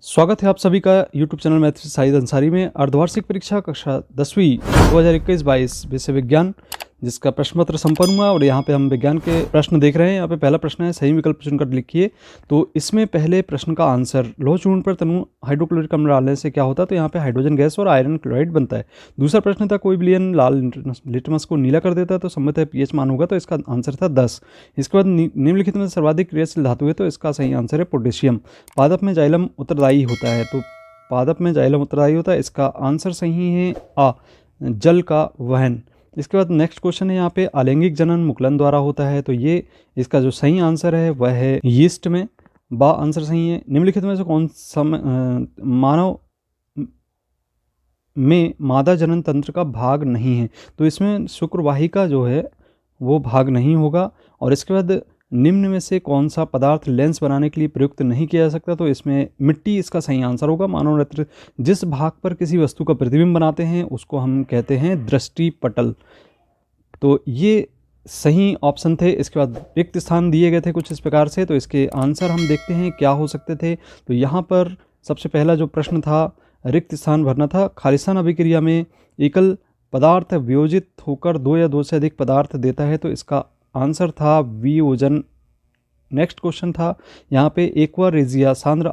स्वागत है आप सभी का YouTube channel math Shahid Ansari में। अर्धवार्षिक परीक्षा कक्षा 10वीं 2021-22 विषय विज्ञान जिसका प्रश्न पत्र संपन्न हुआ और यहाँ पे हम विज्ञान के प्रश्न देख रहे हैं। यहाँ पे पहला प्रश्न है, सही विकल्प चुनकर लिखिए। तो इसमें पहले प्रश्न का आंसर, लौह चूर्ण पर तनु हाइड्रोक्लोरिक अम्ल डालने से क्या होता है? तो यहाँ पे हाइड्रोजन गैस और आयरन क्लोराइड बनता है। दूसरा प्रश्न था, कोई विलयन लाल लिटमस को नीला कर देता है तो संबंधित पीएच मान होगा? तो इसका आंसर था 10। इसके बाद निम्नलिखित में सर्वाधिक क्रियाशील धातु है? तो इसका सही आंसर है पोटेशियम। पादप में जाइलम उत्तरदायी होता है? तो पादप में जाइलम उत्तरदायी होता है, इसका आंसर सही है आ, जल का वहन। इसके बाद नेक्स्ट क्वेश्चन है यहाँ पे, अलैंगिक जनन मुकुलन द्वारा होता है? तो ये इसका जो सही आंसर है वह है यीस्ट में, बा आंसर सही है। निम्नलिखित में से कौन सा मानव में मादा जनन तंत्र का भाग नहीं है? तो इसमें शुक्रवाहिका जो है वो भाग नहीं होगा। और इसके बाद निम्न में से कौन सा पदार्थ लेंस बनाने के लिए प्रयुक्त नहीं किया जा सकता? तो इसमें मिट्टी इसका सही आंसर होगा। मानव नेत्र जिस भाग पर किसी वस्तु का प्रतिबिंब बनाते हैं उसको हम कहते हैं दृष्टि पटल। तो ये सही ऑप्शन थे। इसके बाद रिक्त स्थान दिए गए थे कुछ इस प्रकार से, तो इसके आंसर हम देखते हैं क्या हो सकते थे। तो यहाँ पर सबसे पहला जो प्रश्न था, रिक्त स्थान भरना था। खालिस्तान अभिक्रिया में एकल पदार्थ वियोजित होकर दो या दो से अधिक पदार्थ देता है? तो इसका आंसर था वियोजन। नेक्स्ट क्वेश्चन था यहाँ पे, एक्वा रेजिया सांद्र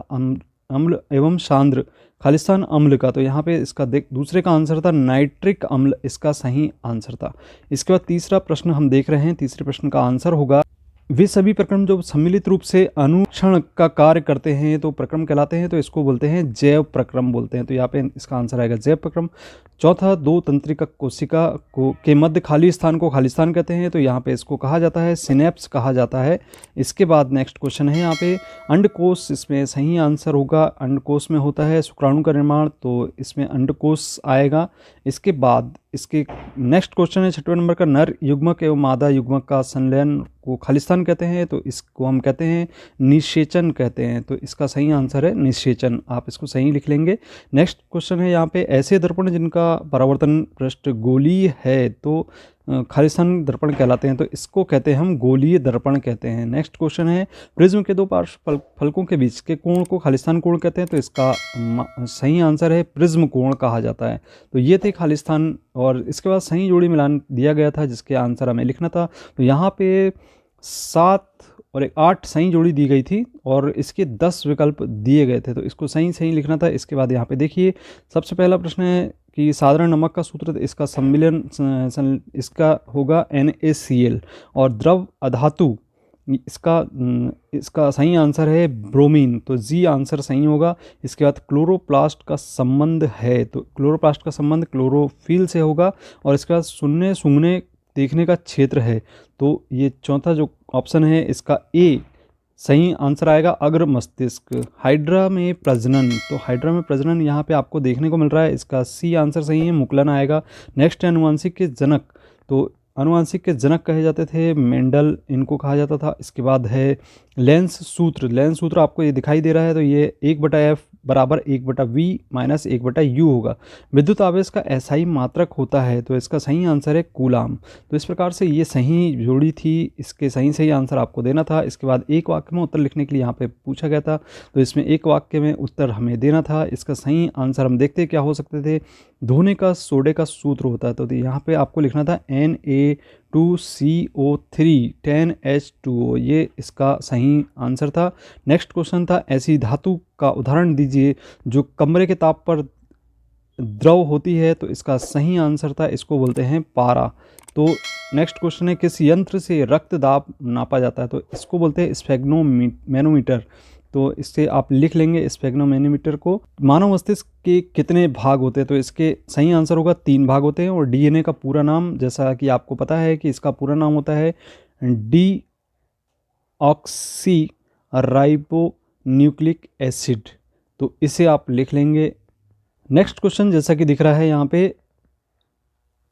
अम्ल एवं सांद्र खालिस्तान अम्ल का? तो यहाँ पे इसका दूसरे का आंसर था नाइट्रिक अम्ल, इसका सही आंसर था। इसके बाद तीसरा प्रश्न हम देख रहे हैं। तीसरे प्रश्न का आंसर होगा, वे सभी प्रक्रम जो सम्मिलित रूप से अनुक्षण का कार्य करते हैं तो प्रक्रम कहलाते हैं? तो इसको बोलते हैं जैव प्रक्रम बोलते हैं। तो यहाँ पे इसका आंसर आएगा जैव प्रक्रम। चौथा, दो तंत्रिका कोशिका को के मध्य खाली स्थान को खालिस्तान कहते हैं? तो यहाँ पे इसको कहा जाता है सिनेप्स कहा जाता है। इसके बाद नेक्स्ट क्वेश्चन है यहाँ पे, अंडकोश, इसमें सही आंसर होगा अंडकोश में होता है शुक्राणु का निर्माण, तो इसमें अंडकोश आएगा। इसके बाद इसके नेक्स्ट क्वेश्चन है 6वें नंबर का, नर युग्मक एवं मादा युग्मक का संलयन को खालिस्तान कहते हैं? तो इसको हम कहते हैं निषेचन कहते हैं। तो इसका सही आंसर है निषेचन, आप इसको सही लिख लेंगे। नेक्स्ट क्वेश्चन है यहाँ पे, ऐसे दर्पण जिनका परावर्तन पृष्ठ गोलीय है तो खालिस्तान दर्पण कहलाते हैं? तो इसको कहते हैं हम गोलीय दर्पण कहते हैं। नेक्स्ट क्वेश्चन है, प्रिज्म के दो पार्श्व फलकों के बीच के कोण को खालिस्तान कोण कहते हैं? तो इसका सही आंसर है प्रिज्म कोण कहा जाता है। तो ये थे खालिस्तान। और इसके बाद सही जोड़ी मिलान दिया गया था जिसके आंसर हमें लिखना था। तो यहाँ पे 7 और 8 सही जोड़ी दी गई थी और इसके 10 विकल्प दिए गए थे, तो इसको सही लिखना था। इसके बाद यहाँ पे देखिए, सबसे पहला प्रश्न है कि साधारण नमक का सूत्र, इसका सम्मिलन इसका होगा NaCl। और द्रव अधातु, इसका सही आंसर है ब्रोमीन, तो जी आंसर सही होगा। इसके बाद क्लोरोप्लास्ट का संबंध है, तो क्लोरोप्लास्ट का संबंध क्लोरोफिल से होगा। और इसके बाद सुनने सूंघने देखने का क्षेत्र है, तो ये चौथा जो ऑप्शन है इसका ए सही आंसर आएगा, अग्र मस्तिष्क। हाइड्रा में प्रजनन, तो हाइड्रा में प्रजनन यहाँ पे आपको देखने को मिल रहा है, इसका सी आंसर सही है, मुकुलन आएगा। नेक्स्ट है अनुवांशिक के जनक, तो अनुवांशिक के जनक कहे जाते थे मेंडल, इनको कहा जाता था। इसके बाद है लेंस सूत्र, लेंस सूत्र आपको ये दिखाई दे रहा है, तो ये 1/f बराबर 1/v माइनस 1/u होगा। विद्युत आवेश का एसआई मात्रक होता है? तो इसका सही आंसर है कूलाम। तो इस प्रकार से ये सही जोड़ी थी, इसके सही आंसर आपको देना था। इसके बाद एक वाक्य में उत्तर लिखने के लिए यहाँ पे पूछा गया था, तो इसमें एक वाक्य में उत्तर हमें देना था। इसका सही आंसर हम देखते क्या हो सकते थे, धोने का सोडे का सूत्र होता है, तो यहाँ पे आपको लिखना था Na2CO3 10H2O, ये इसका सही आंसर था। नेक्स्ट क्वेश्चन था, ऐसी धातु का उदाहरण दीजिए जो कमरे के ताप पर द्रव होती है? तो इसका सही आंसर था, इसको बोलते हैं पारा। तो नेक्स्ट क्वेश्चन है, किस यंत्र से रक्त दाब नापा जाता है? तो इसको बोलते हैं स्फेग्नोमैनोमीटर। तो इससे आप लिख लेंगे स्फेग्नोमैनोमीटर को। मानव मस्तिष्क के कितने भाग होते हैं? तो इसके सही आंसर होगा 3 भाग होते हैं। और डीएनए का पूरा नाम, जैसा कि आपको पता है कि इसका पूरा नाम होता है डीऑक्सी राइबोन्यूक्लिक एसिड, तो इसे आप लिख लेंगे। नेक्स्ट क्वेश्चन जैसा कि दिख रहा है यहाँ पे,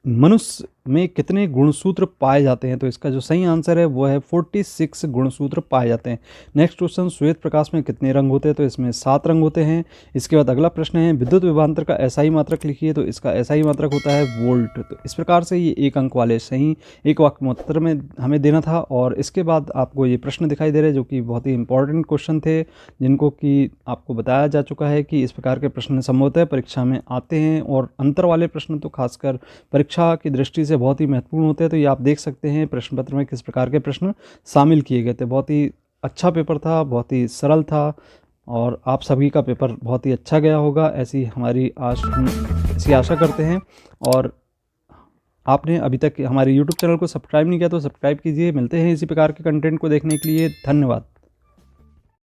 मनुष्य में कितने गुणसूत्र पाए जाते हैं? तो इसका जो सही आंसर है वो है 46 गुणसूत्र पाए जाते हैं। नेक्स्ट क्वेश्चन, श्वेत प्रकाश में कितने रंग होते हैं? तो इसमें 7 रंग होते हैं। इसके बाद अगला प्रश्न है, विद्युत विभवांतर का एसआई मात्रक लिखिए। तो इसका एसआई मात्रक होता है वोल्ट। तो इस प्रकार से ये 1 अंक वाले सही एक वाक्य उत्तर में हमें देना था। और इसके बाद आपको ये प्रश्न दिखाई दे रहे हैं जो कि बहुत ही इंपॉर्टेंट क्वेश्चन थे, जिनको कि आपको बताया जा चुका है कि इस प्रकार के प्रश्न संभवतः परीक्षा में आते हैं। और अंतर वाले प्रश्न तो खासकर परीक्षा की दृष्टि से बहुत ही महत्वपूर्ण होते हैं। तो ये आप देख सकते हैं प्रश्न पत्र में किस प्रकार के प्रश्न शामिल किए गए थे। बहुत ही अच्छा पेपर था, बहुत ही सरल था, और आप सभी का पेपर बहुत ही अच्छा गया होगा, ऐसी हमारी ऐसी आशा करते हैं। और आपने अभी तक हमारे YouTube चैनल को सब्सक्राइब नहीं किया तो सब्सक्राइब कीजिए। मिलते हैं इसी प्रकार के कंटेंट को देखने के लिए। धन्यवाद।